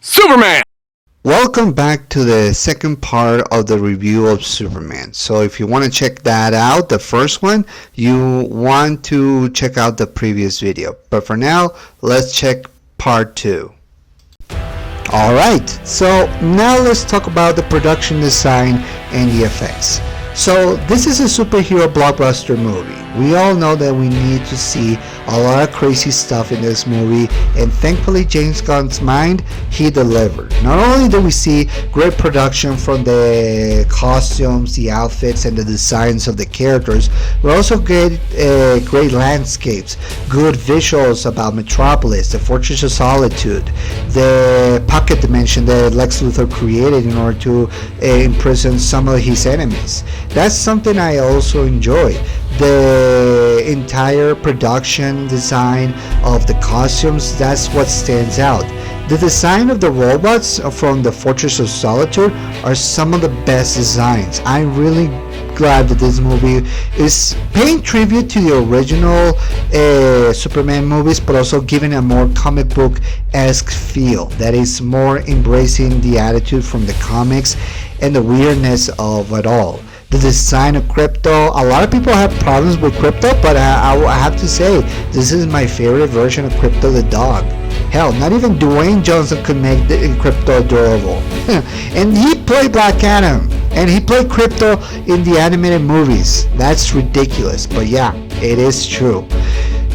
Superman! Welcome back to the second part of the review of Superman. So if you want to check that out, the first one, you want to check out the previous video. But for now, let's check part 2. Alright, so now let's talk about the production design and the effects. So this is a superhero blockbuster movie. We all know that we need to see a lot of crazy stuff in this movie, and thankfully James Gunn's mind, he delivered. Not only do we see great production from the costumes, the outfits, and the designs of the characters, we also get great landscapes, good visuals about Metropolis, the Fortress of Solitude, the pocket dimension that Lex Luthor created in order to imprison some of his enemies. That's something I also enjoy. The entire production design of the costumes, that's what stands out. The design of the robots from the Fortress of Solitude are some of the best designs. I'm really glad that this movie is paying tribute to the original Superman movies, but also giving a more comic book-esque feel that is more embracing the attitude from the comics and the weirdness of it all. The design of Crypto, a lot of people have problems with Crypto, but I have to say, this is my favorite version of Crypto the dog. Hell, not even Dwayne Johnson could make the Crypto adorable. And he played Black Adam, and he played Crypto in the animated movies. That's ridiculous, but yeah, it is true.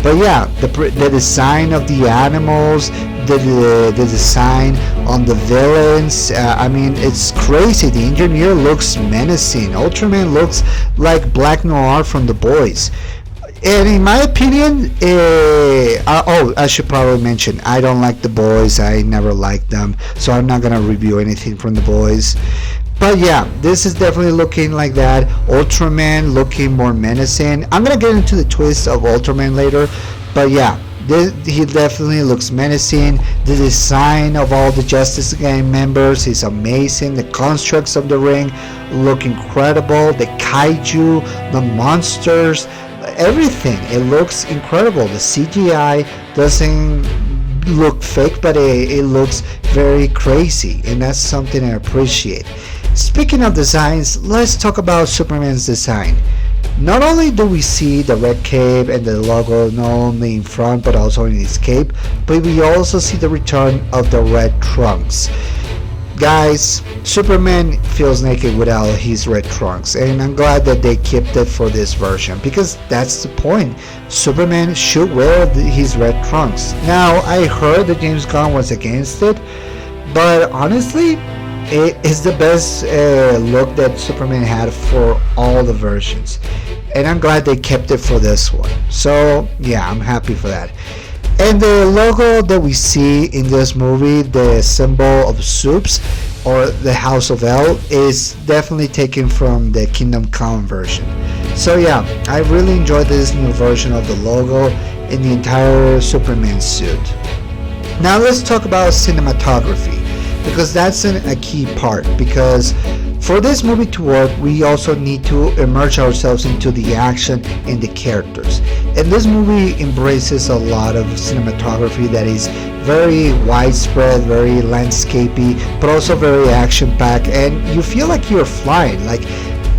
But yeah, the design of the animals, the design on the villains, I mean, it's crazy. The engineer looks menacing. Ultraman looks like Black Noir from The Boys. And in my opinion, I should probably mention, I don't like The Boys. I never liked them, so I'm not gonna review anything from The Boys. But yeah, this is definitely looking like that. Ultraman looking more menacing. I'm gonna get into the twist of Ultraman later, but yeah, he definitely looks menacing. The design of all the Justice Gang members is amazing. The constructs of the ring look incredible. The kaiju, the monsters, everything, it looks incredible. The CGI doesn't look fake, but it looks very crazy, and that's something I appreciate. Speaking of designs, let's talk about Superman's design. Not only do we see the red cape and the logo not only in front but also in his cape, but we also see the return of the red trunks. Guys, Superman feels naked without his red trunks, and I'm glad that they kept it for this version, because that's the point. Superman should wear his red trunks. Now, I heard that James Gunn was against it, but honestly, it is the best look that Superman had for all the versions, and I'm glad they kept it for this one. So yeah, I'm happy for that. And the logo that we see in this movie, the symbol of Supes or the House of L, is definitely taken from the Kingdom Come version. So yeah, I really enjoyed this new version of the logo in the entire Superman suit. Now let's talk about cinematography, because that's a key part, because for this movie to work, we also need to immerse ourselves into the action and the characters. And this movie embraces a lot of cinematography that is very widespread, very landscapey, but also very action-packed, and you feel like you're flying. Like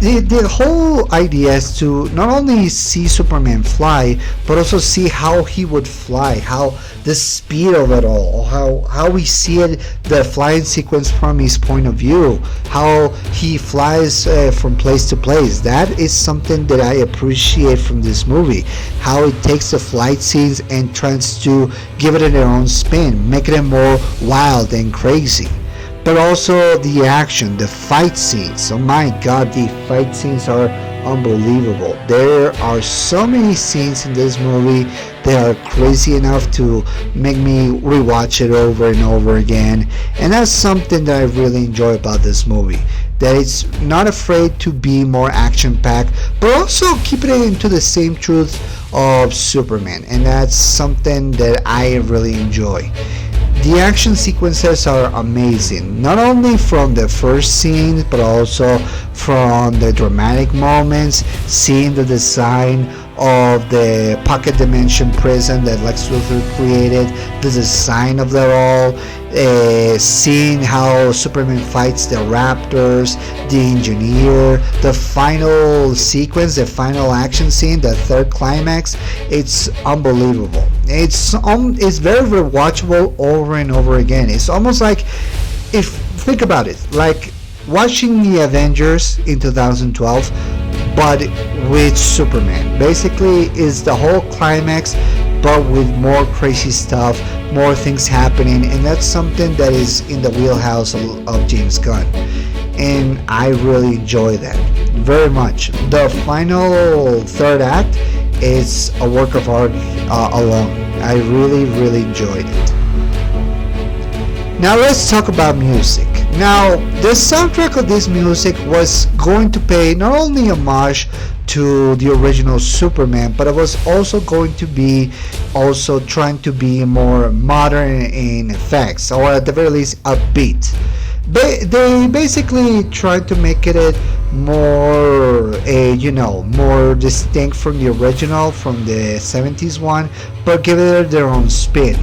the whole idea is to not only see Superman fly, but also see how he would fly, how the speed of it all, how we see it, the flying sequence from his point of view, how he flies from place to place. That is something that I appreciate from this movie, how it takes the flight scenes and tries to give it their own spin, making it more wild and crazy. But also the action, the fight scenes. Oh my god, the fight scenes are unbelievable. There are so many scenes in this movie that are crazy enough to make me rewatch it over and over again. And that's something that I really enjoy about this movie, that it's not afraid to be more action-packed, but also keeping it into the same truth of Superman. And that's something that I really enjoy. The action sequences are amazing, not only from the first scene, but also from the dramatic moments, seeing the design of the pocket dimension prison that Lex Luthor created, the design of that all, seeing how Superman fights the Raptors, the Engineer, the final sequence, the final action scene, the third climax. It's unbelievable. It's very rewatchable over and over again. It's almost like, if think about it, like watching the Avengers in 2012, but with Superman. Basically, is the whole climax, but with more crazy stuff, more things happening, and that's something that is in the wheelhouse of James Gunn, and I really enjoy that very much. The final third act is a work of art alone. I really enjoyed it. Now let's talk about music. Now, the soundtrack of this music was going to pay not only homage to the original Superman, but it was also going to be also trying to be more modern in effects, or at the very least upbeat. They basically tried to make it more more distinct from the original, from the 70s one, but give it their own spin.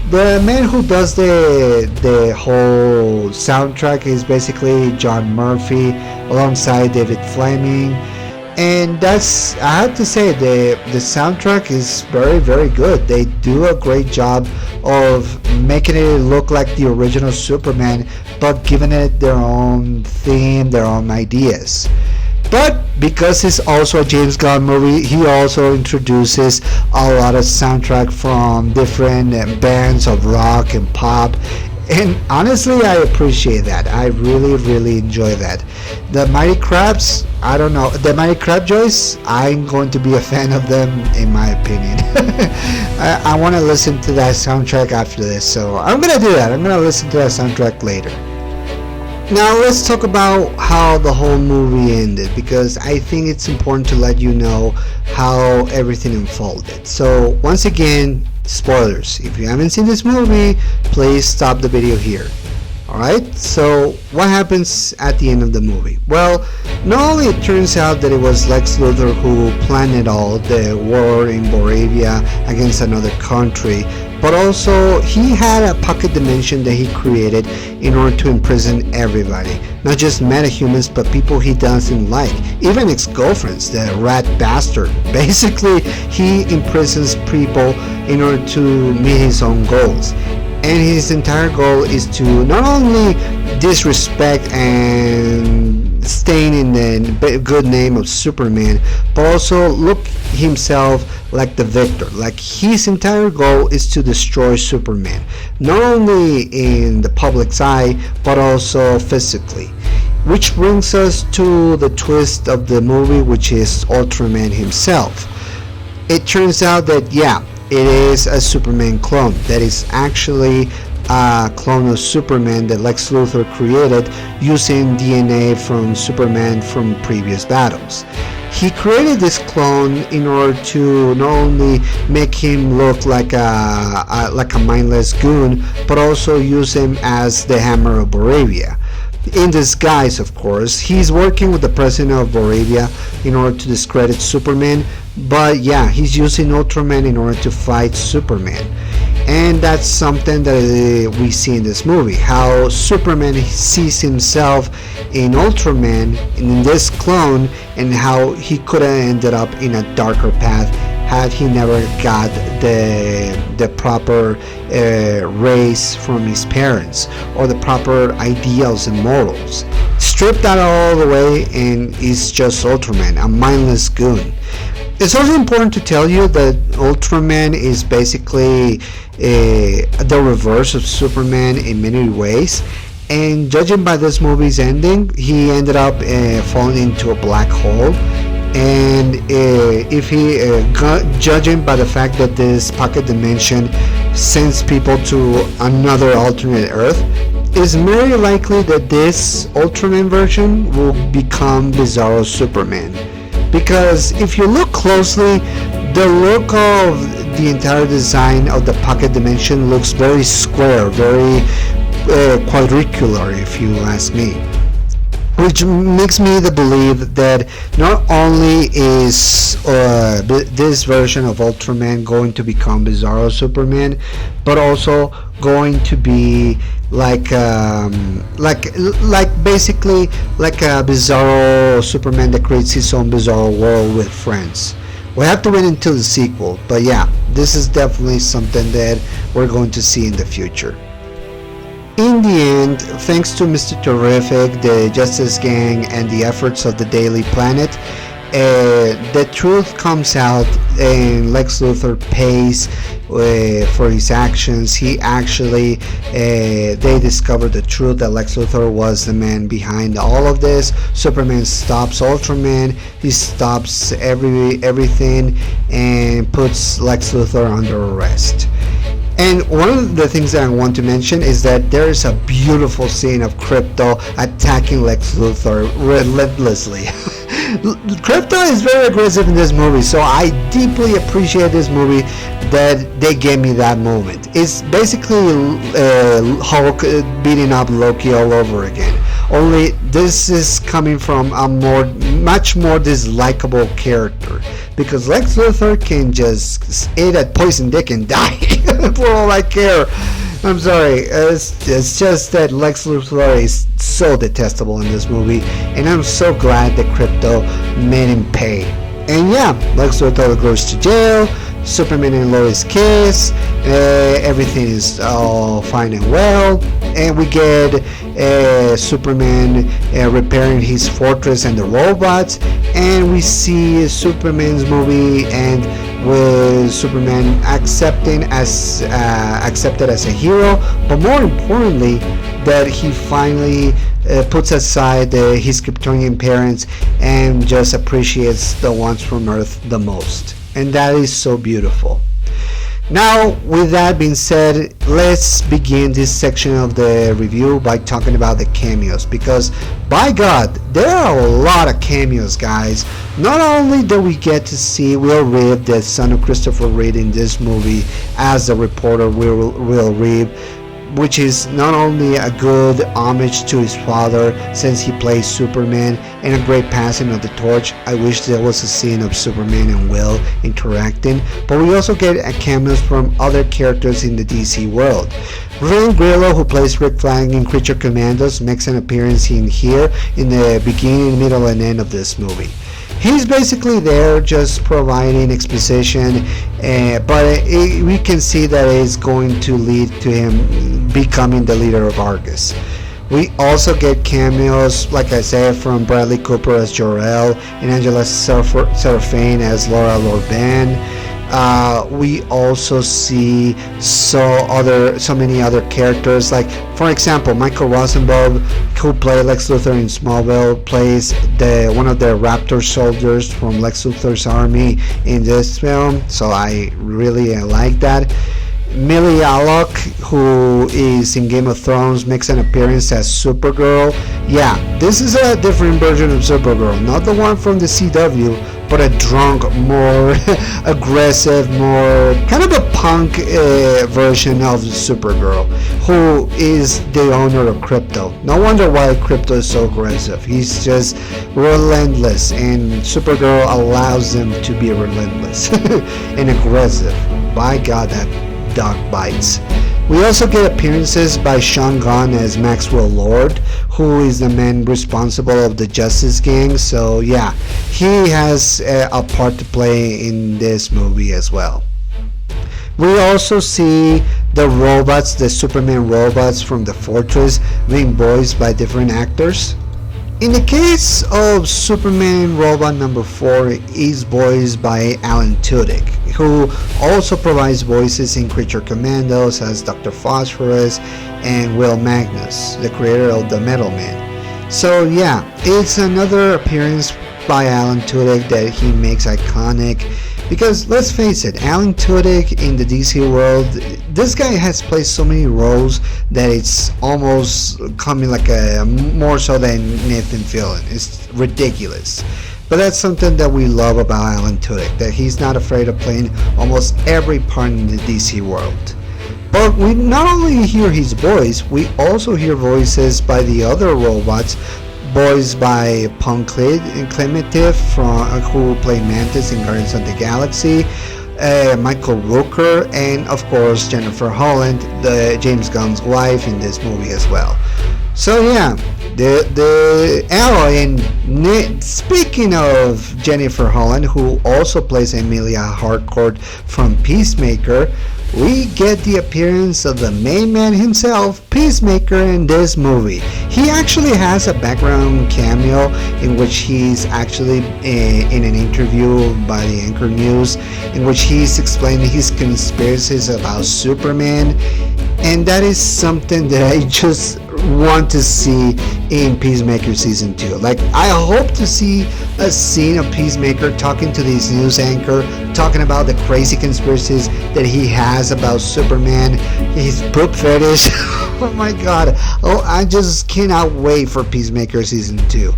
The man who does the whole soundtrack is basically John Murphy alongside David Fleming, and that's, I have to say, the soundtrack is very good. They do a great job of making it look like the original Superman, but giving it their own theme, their own ideas. But because it's also a James Gunn movie, he also introduces a lot of soundtrack from different bands of rock and pop. And honestly, I appreciate that. I really enjoy that. The Mighty Crabs, I don't know. The Mighty Crabjoys, I'm going to be a fan of them, in my opinion. I want to listen to that soundtrack after this, so I'm going to do that. I'm going to listen to that soundtrack later. Now let's talk about how the whole movie ended, because I think it's important to let you know how everything unfolded. So once again, spoilers. If you haven't seen this movie, please stop the video here. Alright, so what happens at the end of the movie? Well, not only it turns out that it was Lex Luthor who planned it all, the war in Boravia against another country, but also he had a pocket dimension that he created in order to imprison everybody. Not just metahumans, but people he doesn't like. Even ex-girlfriends, the rat bastard. Basically, he imprisons people in order to meet his own goals. And his entire goal is to not only disrespect and stain in the good name of Superman, but also look himself like the victor. Like, his entire goal is to destroy Superman, not only in the public's eye, but also physically. Which brings us to the twist of the movie, which is Ultraman himself. It turns out that, yeah, it is a Superman clone. That is actually a clone of Superman that Lex Luthor created using DNA from Superman from previous battles. He created this clone in order to not only make him look like a mindless goon, but also use him as the Hammer of Boravia. In disguise, of course. He's working with the president of Boravia in order to discredit Superman, but yeah, he's using Ultraman in order to fight Superman. And that's something that we see in this movie, how Superman sees himself in Ultraman, in this clone, and how he could have ended up in a darker path had he never got the proper race from his parents, or the proper ideals and morals. Strip that all the way and he's just Ultraman, a mindless goon. It's also important to tell you that Ultraman is basically the reverse of Superman in many ways, and judging by this movie's ending, he ended up falling into a black hole. And if he judging by the fact that this pocket dimension sends people to another alternate Earth, it's very likely that this Ultraman version will become Bizarro Superman. Because if you look closely, the look of the entire design of the pocket dimension looks very square, very quadricular, if you ask me. which makes me to believe that not only is this version of Ultraman going to become Bizarro Superman, but also going to be like basically like a Bizarro Superman that creates his own bizarre world with friends. We have to wait until the sequel, but yeah, this is definitely something that we're going to see in the future. In the end, thanks to Mr. Terrific, the Justice Gang, and the efforts of the Daily Planet, the truth comes out and Lex Luthor pays for his actions. He actually, they discovered the truth that Lex Luthor was the man behind all of this. Superman stops Ultraman, he stops everything and puts Lex Luthor under arrest. And one of the things that I want to mention is that there is a beautiful scene of Krypto attacking Lex Luthor relentlessly. Krypto is very aggressive in this movie, so I deeply appreciate this movie that they gave me that moment. It's basically Hulk beating up Loki all over again. Only this is coming from a much more dislikable character, because Lex Luthor can just eat a poison dick and die for all I care. I'm sorry, it's just that Lex Luthor is so detestable in this movie, and I'm so glad that Krypto made him pay. And yeah, Lex Luthor goes to jail, Superman and Lois kiss, everything is all fine and well, and we get Superman repairing his fortress and the robots, and we see Superman's movie end with Superman accepted as a hero, but more importantly, that he finally puts aside his Kryptonian parents and just appreciates the ones from Earth the most. And that is so beautiful. Now, with that being said, let's begin this section of the review by talking about the cameos, because by God, there are a lot of cameos, guys. Not only do we get to see Will Reeve, the son of Christopher Reeve, in this movie as the reporter Will Reeve, which is not only a good homage to his father since he plays Superman, and a great passing of the torch. I wish there was a scene of Superman and Will interacting, but we also get cameos from other characters in the DC world. Ray Grillo, who plays Rick Flag in Creature Commandos, makes an appearance in here in the beginning, middle, and end of this movie. He's basically there just providing exposition, but we can see that it's going to lead to him becoming the leader of Argus. We also get cameos, like I said, from Bradley Cooper as Jor-El and Angela Seraphine as Laura Lorban. We also see so many other characters, like for example Michael Rosenbaum, who played Lex Luthor in Smallville, plays one of the Raptor soldiers from Lex Luthor's army in this film, so I really like that. Millie Alcock, who is in Game of Thrones, makes an appearance as Supergirl. Yeah, this is a different version of Supergirl, not the one from the CW, but a drunk, more aggressive, more kind of a punk version of Supergirl, who is the owner of Krypto. No wonder why Krypto is so aggressive. He's just relentless, and Supergirl allows him to be relentless and aggressive. By God, that dog bites. We also get appearances by Sean Gunn as Maxwell Lord, who is the man responsible of the Justice Gang, so yeah, he has a part to play in this movie as well. We also see the robots, the Superman robots from the Fortress, being voiced by different actors. In the case of Superman Robot number 4, is voiced by Alan Tudyk, who also provides voices in Creature Commandos as Dr. Phosphorus and Will Magnus, the creator of the Metal Man. So yeah, it's another appearance by Alan Tudyk that he makes iconic, because let's face it, Alan Tudyk in the DC world, this guy has played so many roles that it's almost coming like a more so than Nathan Fillion. It's ridiculous. But that's something that we love about Alan Tudyk, that he's not afraid of playing almost every part in the DC world. But we not only hear his voice, we also hear voices by the other robots voiced by Clemente, who played Mantis in Guardians of the Galaxy, Michael Rooker, and of course Jennifer Holland, the James Gunn's wife in this movie as well. So yeah, and speaking of Jennifer Holland, who also plays Emilia Harcourt from Peacemaker, we get the appearance of the main man himself, Peacemaker, in this movie. He actually has a background cameo in which he's actually in an interview by the Anchor News, in which he's explaining his conspiracies about Superman, and that is something that I just want to see in Peacemaker season 2. Like, I hope to see a scene of Peacemaker talking to this news anchor, talking about the crazy conspiracies that he has about Superman, his poop fetish. Oh my god. Oh, I just cannot wait for Peacemaker season 2.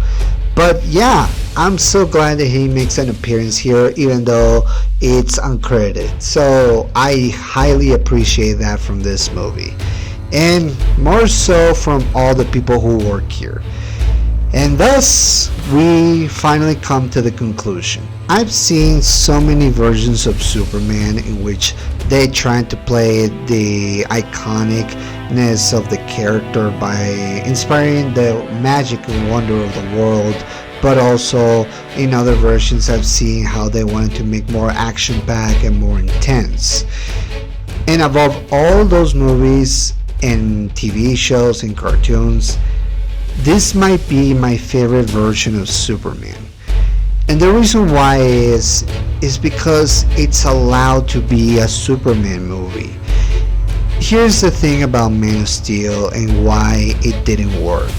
But yeah, I'm so glad that he makes an appearance here, even though it's uncredited. So I highly appreciate that from this movie, and more so from all the people who work here. And thus, we finally come to the conclusion. I've seen so many versions of Superman in which they try to play the iconicness of the character by inspiring the magic and wonder of the world, but also in other versions I've seen how they wanted to make more action-packed and more intense. And above all those movies and TV shows and cartoons, this might be my favorite version of Superman. And the reason why is because it's allowed to be a Superman movie. Here's the thing about Man of Steel and why it didn't work.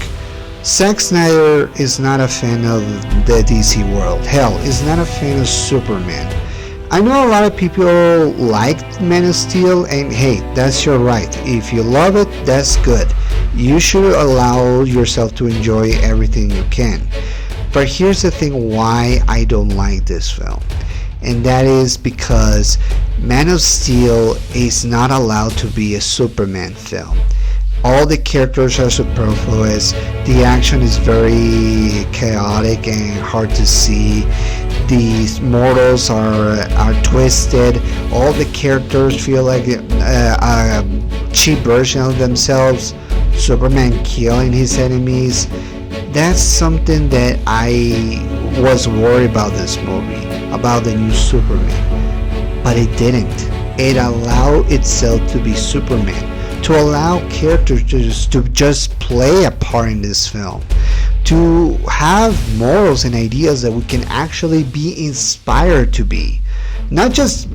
Zack Snyder is not a fan of the DC world. Hell, is not a fan of Superman. I know a lot of people liked Man of Steel, and hey, that's your right. If you love it, that's good. You should allow yourself to enjoy everything you can. But here's the thing why I don't like this film. And that is because Man of Steel is not allowed to be a Superman film. All the characters are superfluous. The action is very chaotic and hard to see. The mortals are twisted. All the characters feel like a cheap version of themselves. Superman killing his enemies. That's something that I was worried about this movie, about the new Superman. But it didn't. It allowed itself to be Superman, to allow characters to just play a part in this film, to have morals and ideas that we can actually be inspired to be. Not just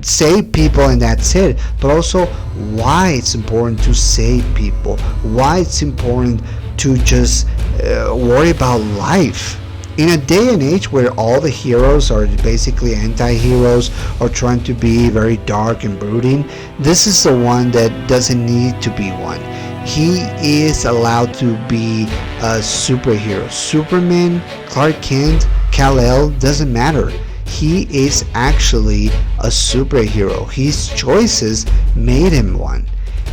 save people and that's it, but also why it's important to save people, why it's important to just worry about life. In a day and age where all the heroes are basically anti-heroes or trying to be very dark and brooding, this is the one that doesn't need to be one. He is allowed to be a superhero. Superman, Clark Kent, Kal-El, doesn't matter. He is actually a superhero. His choices made him one.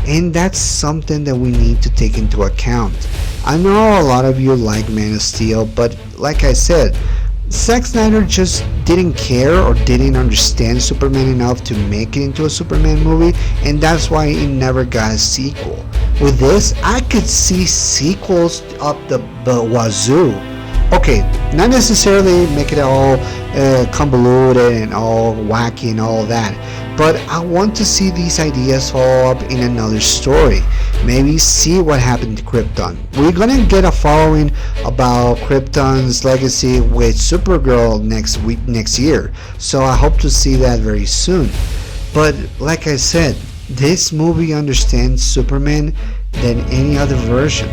And that's something that we need to take into account. I know a lot of you like Man of Steel, but like I said, Zack Snyder just didn't care or didn't understand Superman enough to make it into a Superman movie, and that's why it never got a sequel. With this, I could see sequels up the wazoo. Okay, not necessarily make it all convoluted and all wacky and all that, but I want to see these ideas follow up in another story. Maybe see what happened to Krypton. We're gonna get a following about Krypton's legacy with Supergirl next year, so I hope to see that very soon. But like I said, this movie understands Superman than any other version.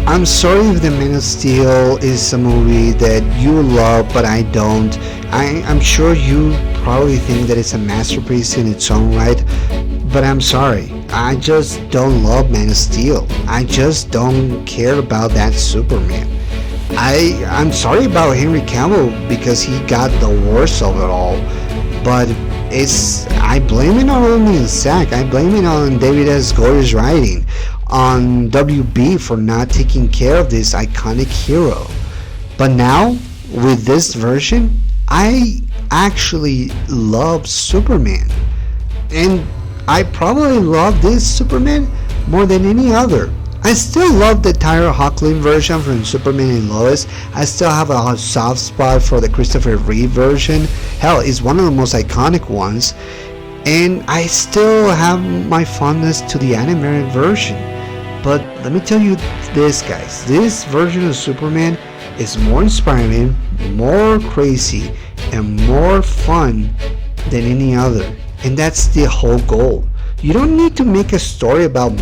I'm sorry if The Man of Steel is a movie that you love, but I don't. I'm sure you probably think that it's a masterpiece in its own right, but I'm sorry. I just don't love Man of Steel. I just don't care about that Superman. I'm sorry about Henry Cavill because he got the worst of it all, but I blame it not only on Zack, I blame it on David S. Goyer's writing, on WB for not taking care of this iconic hero. But now, with this version, I actually love Superman. And I probably love this Superman more than any other. I still love the Tyler Hoechlin version from Superman and Lois. I still have a soft spot for the Christopher Reeve version. Hell, it's one of the most iconic ones. And I still have my fondness to the animated version. But let me tell you this, guys. This version of Superman is more inspiring, more crazy, and more fun than any other. And that's the whole goal. You don't need to make a story about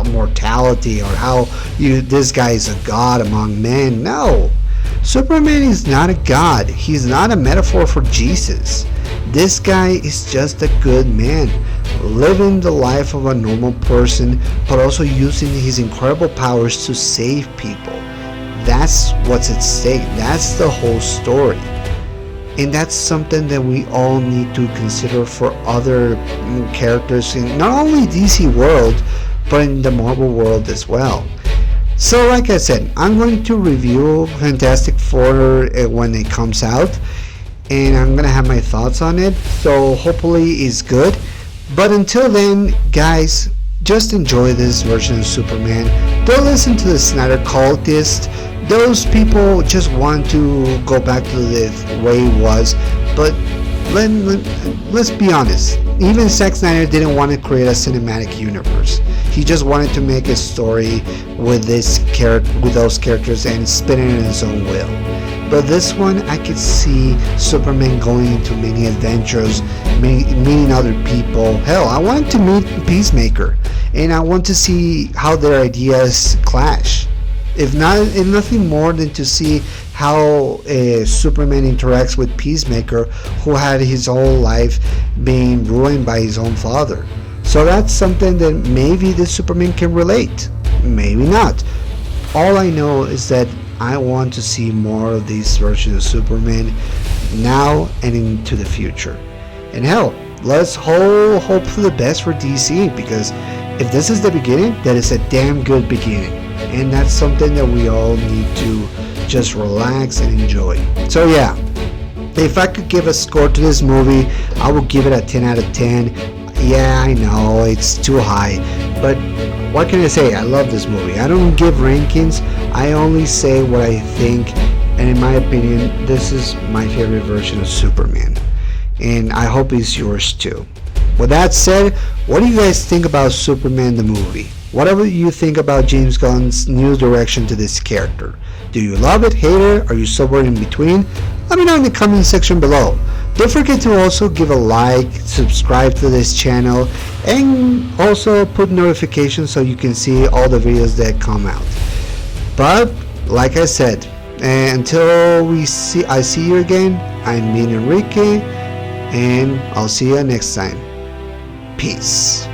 mortality or how this guy is a god among men. No. Superman is not a god. He's not a metaphor for Jesus. This guy is just a good man, living the life of a normal person, but also using his incredible powers to save people. That's what's at stake. That's the whole story. And that's something that we all need to consider for other characters in not only DC world, but in the Marvel world as well. So like I said, I'm going to review Fantastic Four when it comes out, and I'm gonna have my thoughts on it, so hopefully it's good. But until then, guys, just enjoy this version of Superman. Don't listen to the Snyder cultists. Those people just want to go back to the way it was, but let's be honest. Even Zack Snyder didn't want to create a cinematic universe. He just wanted to make a story with those characters and spin it in his own will. But this one, I could see Superman going into many adventures, meeting other people. Hell, I want to meet Peacemaker, and I want to see how their ideas clash. If nothing more than to see how Superman interacts with Peacemaker, who had his whole life being ruined by his own father. So that's something that maybe the Superman can relate, maybe not. All I know is that I want to see more of these versions of Superman now and into the future. And hell, let's hope for the best for DC, because if this is the beginning, that is a damn good beginning. And that's something that we all need to just relax and enjoy. So yeah, if I could give a score to this movie, I would give it a 10 out of 10. Yeah, I know it's too high, but what can I say? I love this movie. I don't give rankings, I only say what I think, and in my opinion, this is my favorite version of Superman, and I hope it's yours too. With that said, what do you guys think about Superman the movie? Whatever you think about James Gunn's new direction to this character. Do you love it, hate it, are you somewhere in between? Let me know in the comment section below. Don't forget to also give a like, subscribe to this channel, and also put notifications so you can see all the videos that come out. But like I said, until I see you again, I'm Enrique, and I'll see you next time. Peace.